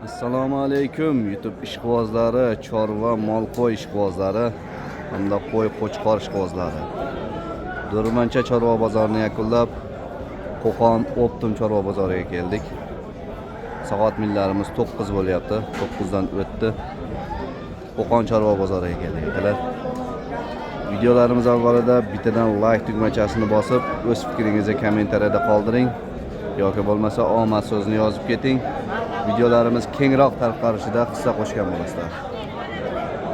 Assalomu alaykum YouTube ishqibozlari, chorva, mol-qo'y ishqibozlari hamda qo'y qo'chqor ishqibozlari. Durmancha chorva bozorini yakunlab, Qo'qon Optim chorva bozoriga keldik. Soat millarimiz 9 bo'lyapti. 9 dan o'tdi. Qo'qon chorva bozoriga keldik. Videolarimiz avvalida bittadan like tugmachasini bosib, o'z fikringizni kommentariyada qoldiring yoki bo'lmasa omad so'zini yozib keting. Videolarimiz kengroq tarqalishida hissa qo'shgan bo'lasizlar.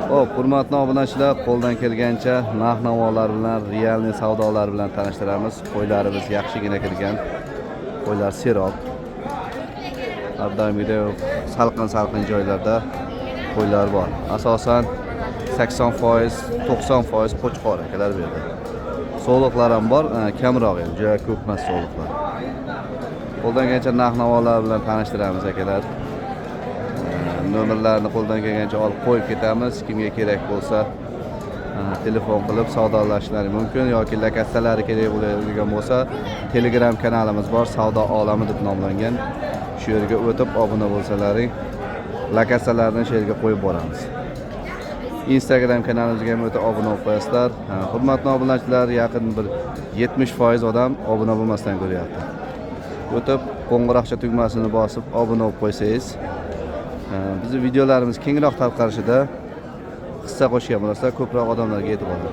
Xo'p, hurmatli obunachilar, qo'ldan kelgancha narx-navolar bilan, realniy savdolar bilan tanishtiramiz. Qo'ylarimiz yaxshigina kirgan. Qo'ylar serob. Har doimgidek salqin joylarda qo'ylar bor. Asosan 80%, 90% qo'chqor akalar bu yerda. So'liqlar ham bor, kamroq ham, juda ko'p emas so'liqlar. Qo'ldan kelgancha narx-navolar bilan tanishtiramiz akalar. Nomerlarni qo'ldan kelgancha olib qo'yib ketamiz. Kimga kerak bo'lsa telefon qilib savdolashishlari mumkin yoki lakassalari kerak bo'ladigan bo'lsa, Telegram kanalimiz bor, Savdo olami deb nomlangan. Shu yerga o'tib obuna bo'lsalaring, lakassalarni shu yerga qo'yib boramiz. Instagram kanalimizga ham o'tib obuna bo'lib qo'yasizlar. Hurmatli obunachilar, yaqin bir 70% odam obuna bo'lmasdan ko'ryapti. O'tib qo'ng'iroqcha tugmasini bosib obuna bo'lib qo'ysangiz, bizning videolarimiz kengroq tarqalishida hissa qo'shgan bo'lasizlar, ko'proq odamlarga yetib boradi.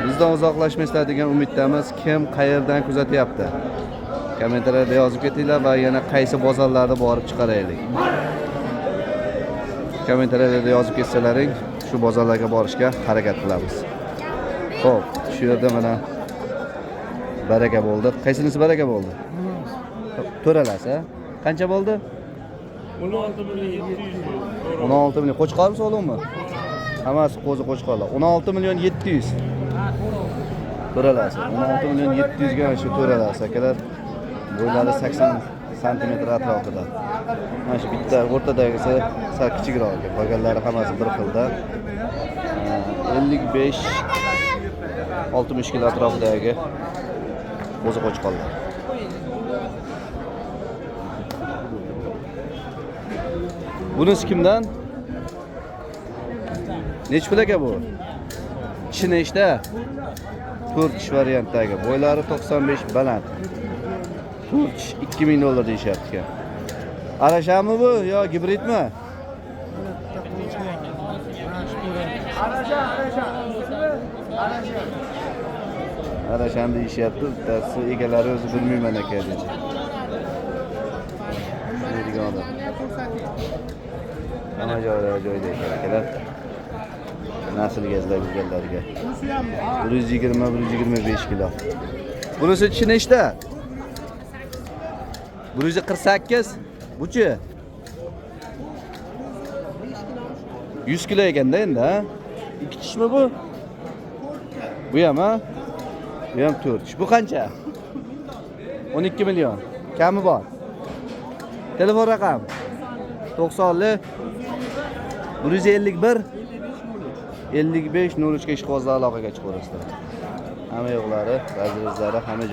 Bizdan uzoqlashmaysizlar degan umiddamiz. Kim qayerdan kuzatyapti? Kommentariyada yozib ketinglar va yana qaysi bozorlarda borib chiqaraylik. Kommentariyada yozib ketsalaring, shu bozorlarga borishga harakat qilamiz. Xo'p, shu yerda mana baraka bo'ldi. Qaysinisi baraka bo'ldi? To'ralasi, qancha bo'ldi? 16 milyon 700. 16 milyon. Qo'chqormi, so'lingmi? Hammasi qo'zi qo'chqorlar. 16 milyon 700. To'ralasi. 16 milyon 700 ga shu to'ralasi akalar. Bo'ylari 80 santimetr atrofida. Mana shu bitta o'rtadagisi sal kichikroq ekan. Qolganlari hammasi bir xilda. 55 60 kilo atrofidagi qo'zi qo'chqorlar. Bunisi kimdan? Nech pul aka bu? Ishi nechta? 4 ish variantdagi. Bo'ylari 95 baland. 4 ish $2000 deyishyapti ekan. Arashami bu yo gibridmi? Arasham deyishyapti. Bittasi egalari o'zi bilmayman aka dedi. Shunday odam. Mana joyda akalar. Naslga izlaganlarga. 120-125 kilo. Bunisi ichi nechta? 148. Buchi? 100 kilo ekanda endi, ha? 2 tishmi bu? Bu ham, ha? Bu ham 4 tish. Bu qancha? 12 milyon. Kami bor? Telefon raqam 90 151 55 03 ga ishqibozlar aloqaga chiqaverasizlar. Hamma yo'qlari, vazirlari, hamma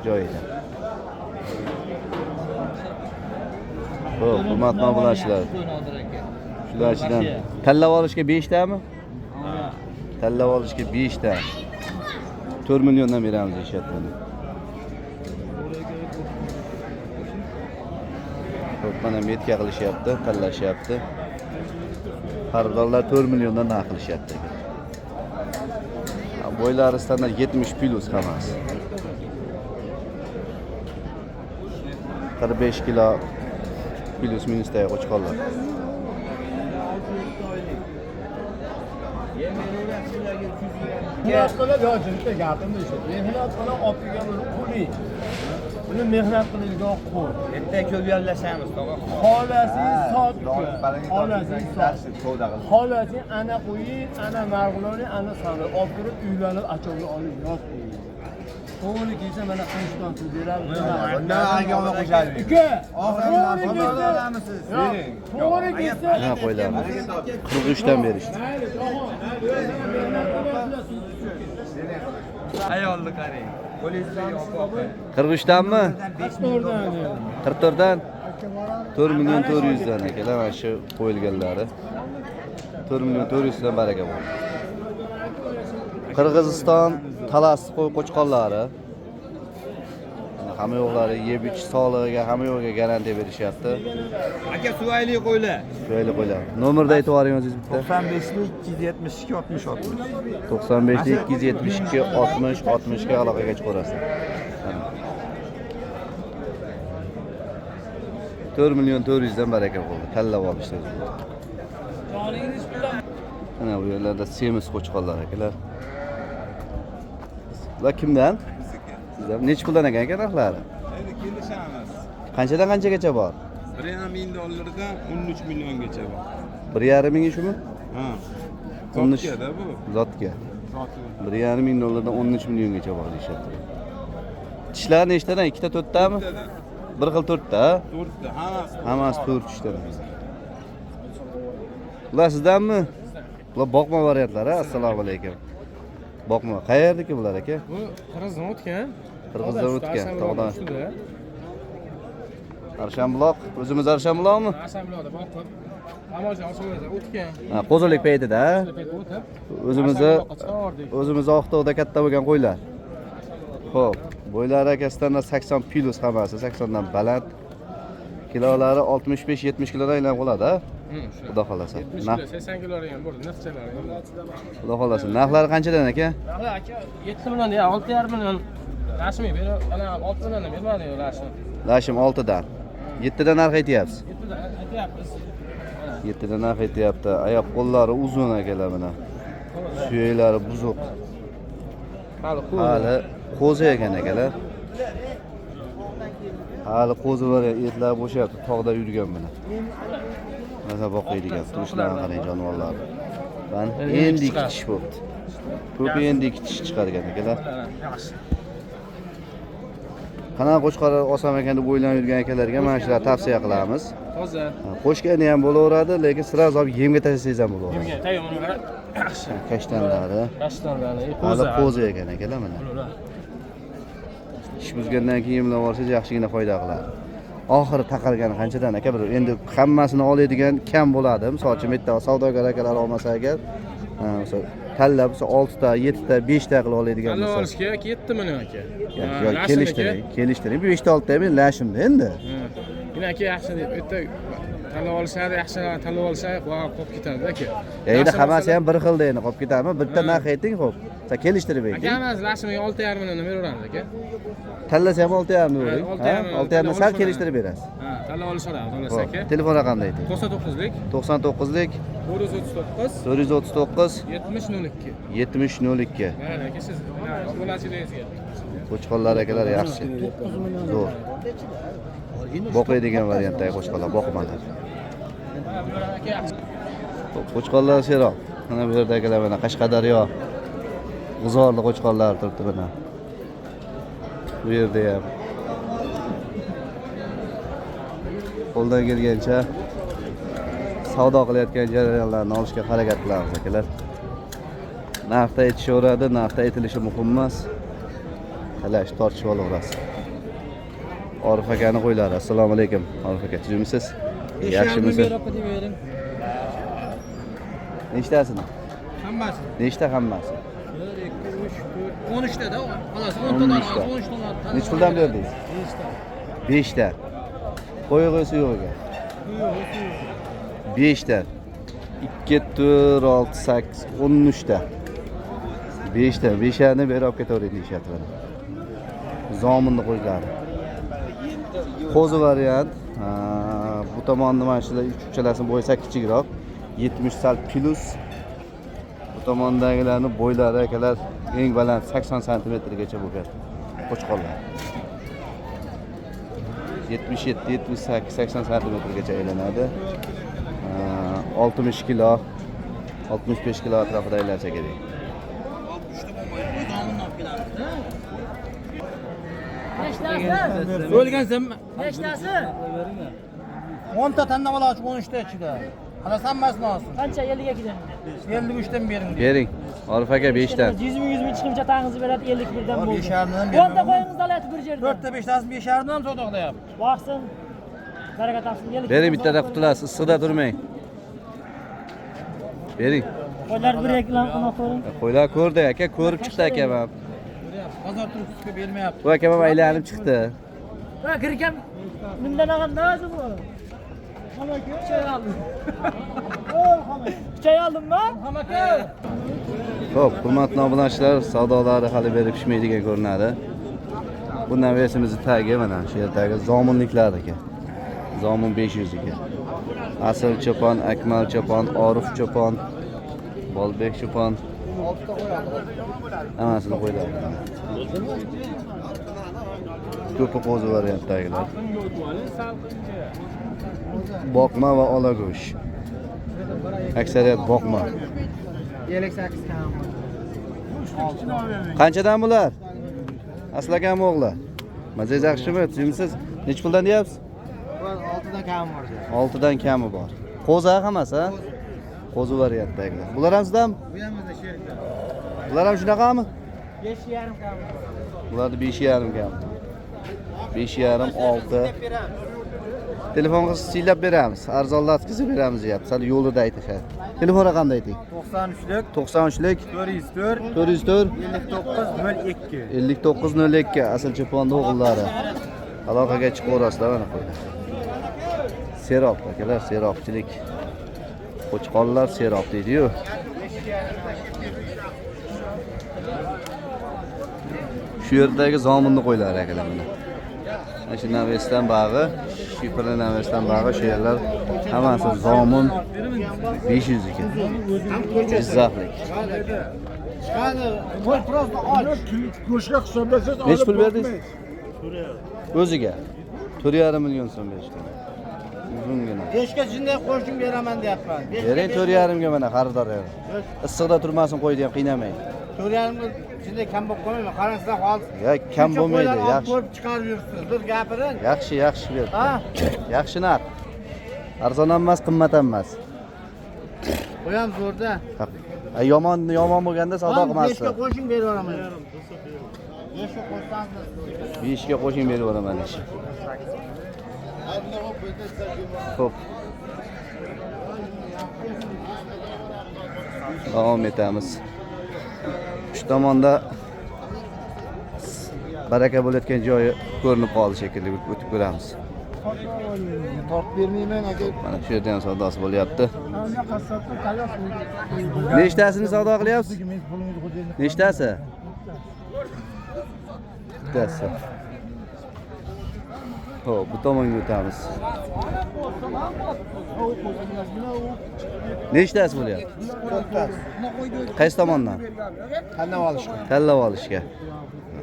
joyida. Xo'p, hurmatli obunachilar. Shulardan tanlab olishga 5 tami? Tanlab olishga 5 ta. 4 milliondan beramiz deyapti. Xo'p, mana metka qilishyapti, tanlashyapti. Xaridorlar 4 milliondan narx qilishyapti. Bo'ylari standart 70 plus hammasi. 45 kilo plus minusdagi qo'chqorlar. Mehnat qilib yo'qchilikda gapimni eshit. Mehnat qilib olib kelgan puli. Buni mehnat qiladigan qo'l. Erta ko'p yo'llashamiz, tog'a. Xolasingiz sotib. Xolasing ana qo'ying, ana narxlarni, ana savdo olib turib uylanib, achovni olib yoz qo'ying. To'g'ri kelsa mana qilishdan pul beramiz. Bundan anga olib qo'shadi. Uka, oxirgi bozorda olamisiz? Bering. to'g'ri kelsa. Ha, qo'ylarimiz 43 dan berishdi. Ayolni qarang. Qo'lingizga yo'q. 43 danmi? 44 dan. 4 milyon 400 dan akalar mana shu qo'yilganlari. 4 milyon 400 dan baraka bor. Qirg'iziston talas qo'y qo'chqonlari. Hamma yo'qlari yeb ichish sog'lig'iga hamma yo'lga garantiya berishyapti. Aka suvayli qo'ylar. Shuyayli qo'ylar. Nomerda aytib yuboringiz bitta. 95 272 60 60. 95 272 60 60 ga aloqaga chiqarasiz. 4 milyon 400 dan baraka bo'ldi. Kallab olishdi. Mana bu yerlarda semiz qo'chqonlar akalar. Ular kimdan? Sizlar necha puldan ekan narxlari? Endi kelishamiz. Qanchadan qanchagacha bor? $1,5 13 milliongacha bor. 1,5 ming shumi? Ha. 13 Zotga-da bu. Zotga. Zotga. $1,5 dan 13 milliongacha bor deyapti. Tishlar nechtadan? 2 ta 4 tami? Bir xil 4 ta. 4 ta. Hammasi 4 tishdan. Ular sizdanmi? Bular boqma variantlari. Assalomu alaykum. Boqma. Qayerdaki bular aka? Bu Qirg'izdan o'tgan. Qirg'izdan o'tgan. Tog'dan. Arshanbuloq, o'zimiz Arshanbuloqmi? Asamloqda boqib, Amojdan Osmonda o'tgan. Ha, qo'zilik paytida. O'tib, O'zimiz Oqto'da katta bo'lgan qo'ylar. Xo'p, bo'ylari akasidan 80 plus hammasi, 80 dan baland. Kilolari 65-70 kilodan aylanib qoladi, ha? Xudo xolasa. 80 kilolar ham bo'ldi, naqchalari. Xudo xolasa. Narxlari qanchadan aka? Narxlar aka 7 million, 6,5 million. Rasmiy berib, ana 6 million bermadi rasmiy. Lashim 6 dan. 7 dan narx aytyapsiz. 7 dan aytyapmiz. 7 dan narx aytyapti. Oyoq qo'llari uzun akalar mana. Suyaklari buzuq. Hali qo'zi ekan akalar. Hali qo'zi var, etlar bo'shyapti, tog'da yurgan mana. Mana boqaydigan turishlarini qarang jonivorlar. Mana endi ikki tish bo'ldi. Ko'p endi ikki tish chiqargan akalar. Yaxshi. Qanaqa qo'chqorlar olsam ekan deb o'ylanib yurgan akalarga mana shularni tavsiya qilamiz. Toza. Qo'shgani ham bo'laveradi, lekin sirasi olib yemga tashlasangiz ham bo'laveradi. Yemga tayyorlangan. Yaxshi. Kashtanlari. Kashtanlari, Hali qo'zi ekan akalar mana. Ish buzgandan keyin yemlab olsangiz yaxshigina foyda qiladi. Oxiri taqalgani qanchadan aka? Bir endi hammasini oladigan kam bo'ladi. Masalan, bitta savdogar akalar olmasa agar, masalan, tanlab 6 ta, 7 ta, 5 ta qilib oladigan Tanlab bo'lsa. olish kerak 7 million aka. Yo'q, kelishtiring. 5 ta 6 ta men lashimda endi. Yine aka yaxshi deb, bitta tanlab olishadi, yaxshilarni tanlab olsa, qolib ketadi aka. Endi hammasi ham bir xilda endi qolib ketadimi? Bitta narx ayting, xo'p. Sen kelishtirib Aka, ayting. hammasi rasmiy 6,5 milliondan beraveramiz aka. Tanlasa ham 6,5 bering. 6,5 dan sal kelishtirib berasiz. Ha, tanlab olishadi, tanlasa aka. Telefon raqamini ayting. 99lik 99lik 439 439 7002. 7002. Mana aka siz bo'lasizingizga. Qo'chqonlar akalar yaxshi. Zo'r. Boqaydigan variantdagi qo'chqonlar boqmalar. Aka yaxshi. Qo'chqonlar seroq. Mana bu yerdagilar mana Qashqadaryo g'uzorli qo'chqonlar turibdi mana. Bu yerda ham qo'ldan kelgancha savdo qilayotgan jarayonlarni olishga harakat qilamiz akalar. Narxda aytishaveradi, narxda aytilishi muhim emas. Talash tortishib olaverasiz. Orif akani qo'ylari. Assalomu alaykum. Orif aka, tuzimsiz? Yaxshimisiz? Nechtasini? Hammasi. Nechta hammasi? 13 ta da, xolos 10 tadan 13 tadan. Necha puldan berdingiz? 5 ta. Qo'yg'isi yo'q ekan. 5 ta. 2 4 6 8 13 ta. 5 ta. 5ani berib olib ketavering deyishyapti mana. Zominni qo'ylari. Qo'zi variant. Bu tomonni mana shular uchchalasini bo'ysa kichikroq. 70 sal plus. Bu tomondagilarni bo'ylari akalar eng baland 80 santimetrgacha bo'lgan qo'chqonlar. 77, 78, 80 santimetrgacha aylanadi. 60 kilo, 65 kilo atrofida aylansa kerak. 5 O'lgansan, Nechtasi? 10 ta tanlab olasiz 13 ta ichida. Xalas hammasini olsin. Qancha 50 ga 53 dan bering. Bering. Orif aka 5 ta. 100 ming chiqimcha tag'ingizni beradi 50 birdan bo'ldi. 5,5 dan 10 ta qo'yingizni oladi bir yerdan. 4 ta 5 tasini 5,5 dan savdo qilyapti. Boqsin. Baraka topsin. Bering bittada qutulasiz, issiqda turmang. Bering. Qo'ylar bir reklam qilib qo'ying. Qo'ylar ko'rdi aka, ko'rib chiqdi aka ham. Bozor turibsizga bermayapti. Bu aka ham aylanib chiqdi. Va kirkam bundan olganda o'zi bu. Hamaka chay oldim. Chay oldimmi? Hamaka. Xo'p, hurmatli obunachilar, savdolari hali berib pishmaydigan ko'rinadi. Bu naversimizni tagi mana shu yerdagi zominliklar ekan. Zomin 500 ekan. Asl cho'pon, Akmal cho'pon, Orif cho'pon, Bolbek cho'pon. Hammasini qo'ydilar. Ko'pi qo'zi variantdagilar. Boqma va olago'sh. Aksariyat boqma. 58 kam. Qanchadan bular? Aslakam o'g'li. Mazangiz yaxshimi? Siz nech puldan deyapsiz? 6dan kam bor. 6dan kami bor. Qo'zi hammasi, ha? Qo'zi variantdagilar. Bular ham sizdan? Bu ham bizda sherikda. Bular ham shunaqami? 5,5 kam. Bularni 5,5 kam. 5,5 6. Telefon qilib siylab beramiz. Arzonlatkizib beramiz deyapti. Hali yo'lida aytishadi. Telefon raqamini ayting. 93lik 93lik 404 404 5902. 5902 asl cho'ponni o'g'illari. Aloqaga chiqaverasizlar mana qo'ylar. Serob akalar, serobchilik. Qo'chqonlar serob deydi-yu. Shu yerdagi zominni qo'ylar akalar mana. Mana shu navesdan bag'i, shifrli navesdan bag'i shu yerlar hammasi zomin 500 ekan. Jizzaxlik. Chiqadi. Qo'y просто och. Go'shtga hisoblasangiz Nech pul berdingiz? O'ziga 4,5 million so'm berishdi. Uzungina. 5 ga jinday qo'shim beraman deyapman. Bering 4,5 ga mana xaridor. Issiqda turmasin qo'ydi ham qiynamang. 4,5 ga jinday kam bo'lib qolmayman. Qarangizlar hozir. Ya kam bo'lmaydi, yaxshi. Ko'rib chiqarib yuribsiz. Bir gapiring. Yaxshi ber. Ha? Yaxshi narx. Arzon ham emas, qimmat ham emas. Bu ham zo'rda. Yomon bo'lganda savdo 5 qilmasdi. ga qo'shim beraman. 5 ga qo'shsangiz 5 ga qo'shing berib olaman ish. Xo'p. Davom etamiz. Shu tomonda baraka bo'layotgan joyi ko'rinib qoldi shekilli, o'tib ko'ramiz. tortib bermayman aka. Mana shu yerda ham savdosi bo'lyapti. Nechtasini savdo qilyapsiz? Nechtasi? Bittasi. Xo'p, bu tomonga o'tamiz. Nechtasi bo'lyapti? Qaysi tomondan? Tanlab olishga. Tanlab olishga.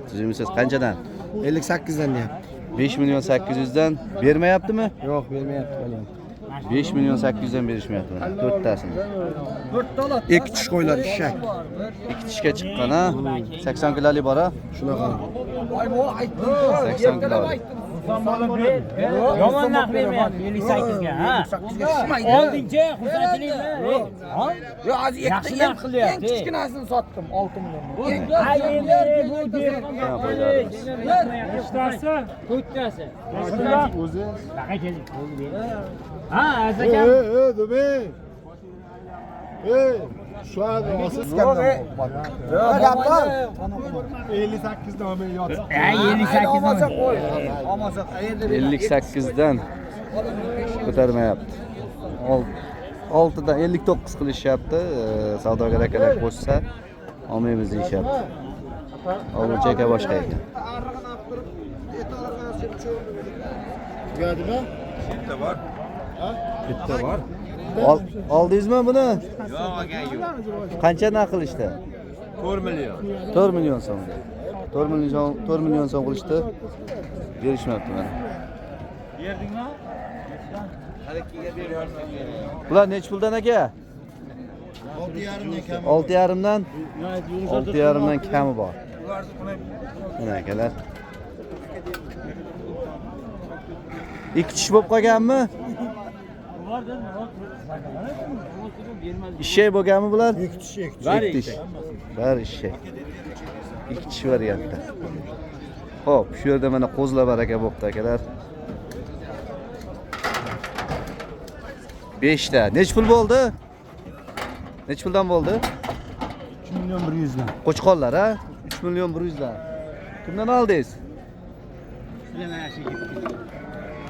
Tuzimsiz qanchadan? 58 dan deyapti. 5 million 800 dan bermayaptimi? Yo'q, bermayapti. 5 million 800 dan berishmayapti. 4 tasini. 2 tish qo'ylar ishak. 2 tishga chiqqan ha. 80 kilolik bor ha. Shunaqa. 80 kilolik. Yomon narx bermayapti 58 ga, ha? Oldingchi xursandchilikmi? Yo, hozir Yaxshi narx qilyapti. kichkinasini sotdim 6 million. Ha, endi bu nechtasi? 4tasi. o'zi. Baqa keling. Ha, azakam. Dumey. Şu an olsun. Gap bor. 58 dan men yotib. Ha, 58 Olmasa qo'y. Olmasa qayerda 58 dan ko'tarmayapti. 6 dan 59 qilishyapti. Savdogar akalar qo'shsa olmaymiz deyishyapti. Oluvchi aka boshqa ekan. Gördingmi? Bitta bor. Oldingizmi buni? Yo'q, aka yo'q. Qancha narx qilishdi? 4 million. 4 million so'm. 4 million so'm qilishdi. Berishmayapti mana. Berdingmi? Bular nech puldan aka? 6,5 dan 6,5 dan kami bor. Mana akalar. Ikki tish bo'lib qolganmi? Ishey bo'lganmi bular? Ikki tish. Ikki tish. Bari ishey. Ikki tish variantda. Xo'p, shu yerda mana qo'zlar baraka bo'pti akalar. 5 ta. Nech pul bo'ldi? Nech puldan bo'ldi? 3 milyon 100 dan. Qo'chqonlar ha? 3 milyon 100 dan. Kimdan oldingiz?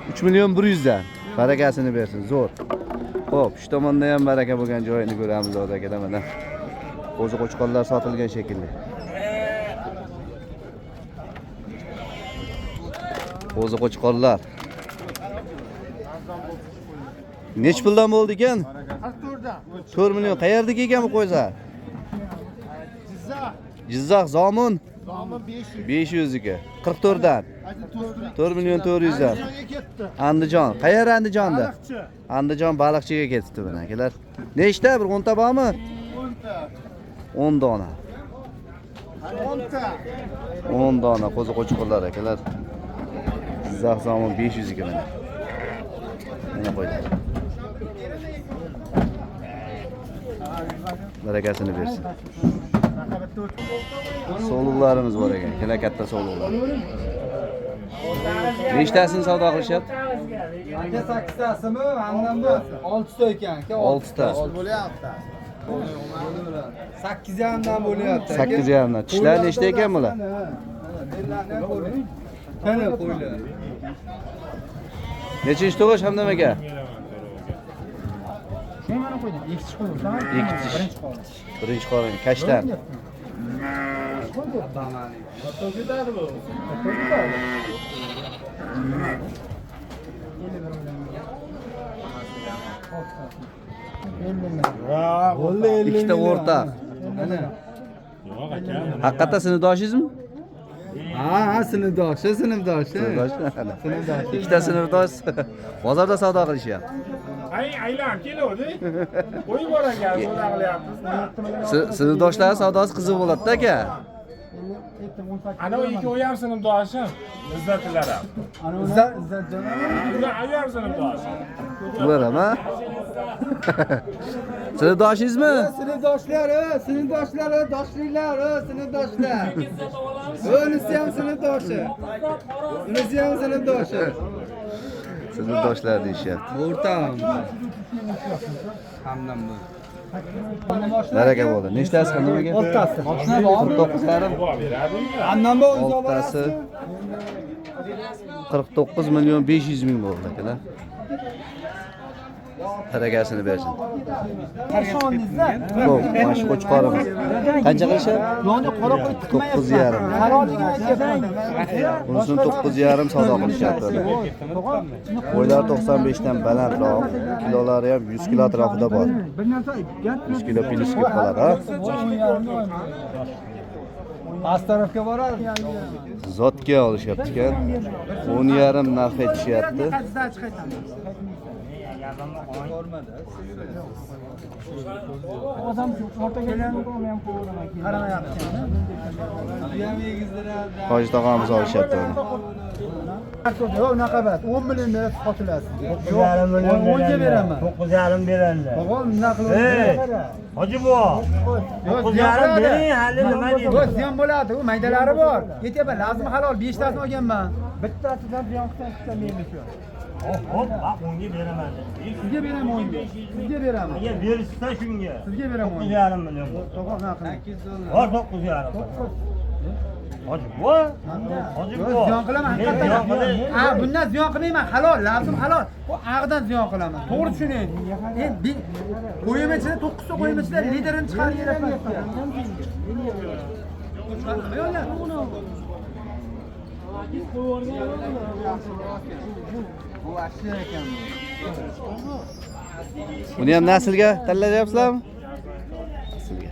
3 milyon 100 dan. Barakasini bersin, zo'r. Xo'p, shu tomonda ham baraka bo'lgan joyini ko'ramiz hozir aka mana. Qo'zi qo'chqonlar sotilgan shekilli. Qo'zi qo'chqonlar. Nech puldan bo'ldi ekan? 4 million. Qayerda kelgan bu qo'ylar? Jizzax Zomun. Zomin 500. 500 ga. 44 dan. 4 million 400 dan. Andijon. Qayer Andijonda? Andijon Baliqchiga ketibdi mana akalar. Nechta? Bir 10 ta bormi? 10 dona. 10 dona qo'zi qo'chqonlar akalar. Jizzax Zomun 500 ga mana. Mana qo'ylar. Barakasini bersin. Soluqlarimiz bor ekan. Kela katta soluqlar. Nechtasini savdo qilishyapti? Aka 8 tasimi, hamdan bu 6 ta ekan aka. 6 ta. Bo'lyapti. 8 dan bo'lyapti. 8 dan. Tishlar nechta ekan bular? Qani qo'ylar. Nechinchi tug'ish Hamdam aka? Shu mana qo'ydim. 2 tish qo'ydim. Ikki tish. Birinchi qorin kashtan. Ikkita o'rta. Haqiqatda sinfdoshingizmi? Ha, sinfdoshi. Sinfdosh. Ikkita sinfdosh bozorda savdo qilishyapti. Aylanib keluvdi. Qo'yib boragan, savdo qilyapmiz-da. Sinfdoshlar savdosi qiziq bo'ladi-da aka. Ana o ikkovi ham sinfdoshim. Izzatlar ham. Izzatjon. Ular ham sinfdoshim. Ular ham ha? Sinfdoshingizmi? Sinfdoshlar, sinfdoshlar. Unisi ham sinfdoshi. Sinfdoshlar deyishyapti. O'rtam. Hamdan bu. Baraka bo'ldi. Nechtasi Hamdam aka? 6 tasi. 49 tarim. Hamdan bu 6 tasi 49 milyon 500 ming bo'ldi akalar. Barakasini bersin. Xo'p, mana shu qo'chqorimiz. Qancha qilishyapti? Yonda qora qo'y 9,5. Qaroligini aytyapman. Bunisini 9,5 savdo qilishyapti. Qo'ylar 95 dan balandroq, kilolari ham 100 kilo atrofida bor. 100 kilo plus kelib qoladi, ha? Past tarafga boradi. Zotga olishyapti ekan. 10,5 narx aytishyapti. Odam o'rtaga kelganida uni ham qo'yiraman. Qaramayapti. Bu ham egizdiradi. Hoji tog'amiz olishyapti uni. Yo'q, naqabat 10 million berib sotilasiz. 9,5 million 10 ga beraman. 9,5 beradi. O'g'il nima qilib? Hoji buva. 9,5 bering, hali nima deydi? Yo'q, ziyon bo'ladi. U maydalari bor. Ketyapman, lazim halol 5 tasini olganman. Bittasidan ziyon qilsam menga shu. Hop, bak unga beraman. Sizga beraman o'yinga. Sizga beraman. Agar berishsa shunga. Sizga beraman. 9,5 million. To'g'ri nima qiling? 8 9,5. Hoji buva. Hoji buva. Ziyon qilaman haqiqatan. Ha, bundan ziyon qilmayman. Halol, lazim halol. Bu ag'dan ziyon qilaman. To'g'ri tushuning. Endi qo'yim ichida 9 ta qo'yim ichida liderini chiqarib beraman. Bu ashir ekan. Buni ham naslga tanlayapsizlarmi? Naslga.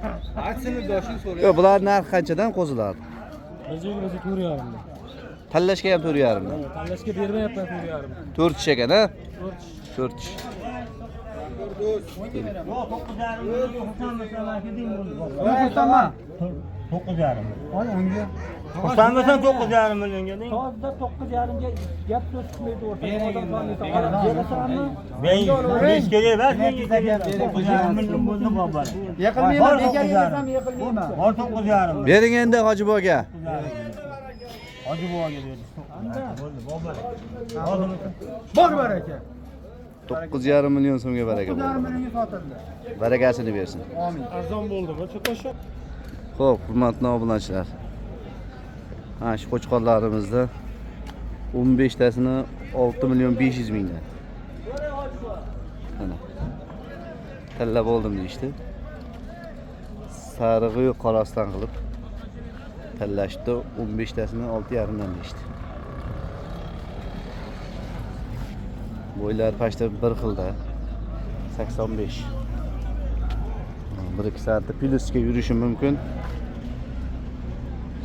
Aksini doshini so'rayapti. Yo'q, bular narxi qanchadan qo'zilar? O'zi 4,5. Tanlashga ham 4,5 dan. Tanlashga bermayapman 4,5. 4 tish ekan, ha? 4 tish. To'xtama. 9,5. Oy, unga. Xursandmisan 9,5 millionga deng? Hozirda 9,5 ga gap so'z chiqmaydi o'rtada. Berasanmi? Men pulga kerak emas, menga kerak. 9,5 million bo'ldi baba. Yiqilmayman, bekarga bersam yiqilmayman. Bor 9,5. Bering endi Hoji boga. Hoji buvaga berdi. Bo'ldi, baba. Bor baraka. 9,5 million so'mga baraka 9,5 bo'ldi. millionga sotildi. Barakasini bersin. Amin. Arzon bo'ldimi? Cho'qoshib. Xo'p, hurmatli obunachilar. Ha, shu qo'chqorlarimizda 15 tasini 6 million 500 mingdan. Mana. Tanlab oldim deyishdi. Sarig'i qorasidan qilib tanlashdi. 15 tasini 6,5 dan deyishdi. Bo'ylar pashta bir xilda 85. 1-2 soatda plyusga yurishi mumkin.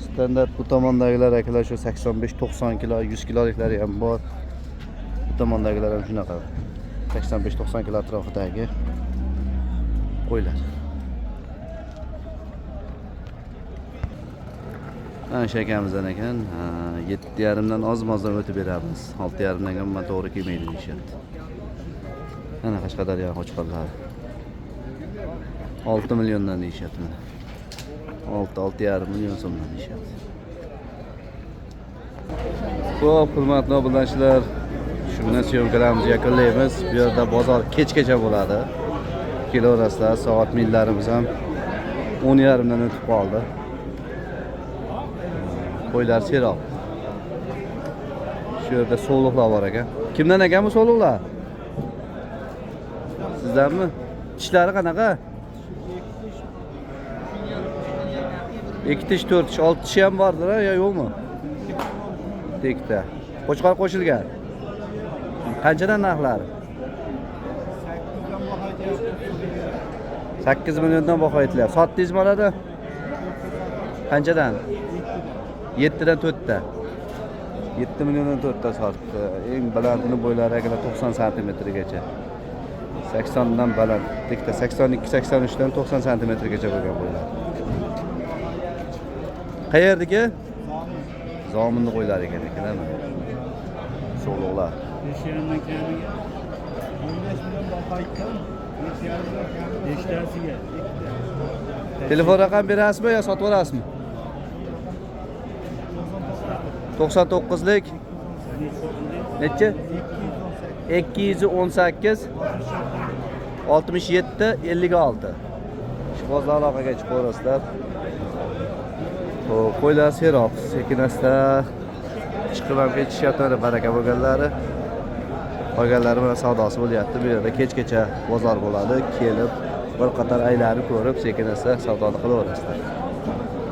Standart bu tomondagilar akalar shu 85-90 kilo, 100 kiloliklari ham bor. Bu tomondagilar ham shunaqa. 85-90 kilo atrofidagi qo'ylar. Mana shu akamizdan ekan, 7,5 dan oz-mozdan o'tib beramiz. 6,5 dan ham to'g'ri kelmaydi deyishyapti. Mana Qashqadaryo qo'chqorlari. 6 milliondan deyishyapti mana. 6,5 million so'mdan deyishyapti. Xo'p, hurmatli obunachilar, shunda syomkalarimizni yakunlaymiz. Bu yerda bozor kechgacha bo'ladi. Kelaverasizlar, soat millarimiz ham 10:30 dan o'tib qoldi. Qo'ylar seroq. Shu yerda so'liqlar bor ekan. Kimdan ekan bu so'liqlar? Sizlarmi? Tishlari qanaqa? 2 tish, 4 tish, 6 tish ham bordir, yo yo'qmi? Tekda. Qo'chqor qo'shilgan. Qanchadan narxlari? 8 milliondan baho aytilyapti. Sotdingizmi oladi? Qanchadan? 7 dan 4 ta. 7 milliondan 4 ta sotdi. Eng balandini bo'ylari akalar 90 santimetrgacha. 80 dan baland. Tekda 82-83 dan 90 santimetrgacha bo'lgan bo'ylar. Qayerdagi? Zominni qo'ylari ekan ekanmi? So'liqlar. 5,5 kamiga 15 million baho aytdim. 5,5 tasiga. Telefon raqam berasizmi yo sotib olasizmi? 99lik necha? 218 67 56. Ishqibozlar aloqaga chiqib ko'rasizlar. Xo'p, qo'ylar seroq, sekin-asta chiqib ham ketishyapti, baraka bo'lganlari. Qolganlari bilan savdosi bo'lyapti. Bu yerda kechgacha bozor bo'ladi. Kelib, bir qator aylanib ko'rib, sekin-asta savdoni qilaverasizlar.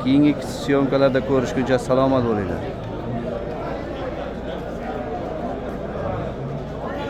Keyingi syomkalarda ko'rishguncha salomat bo'linglar.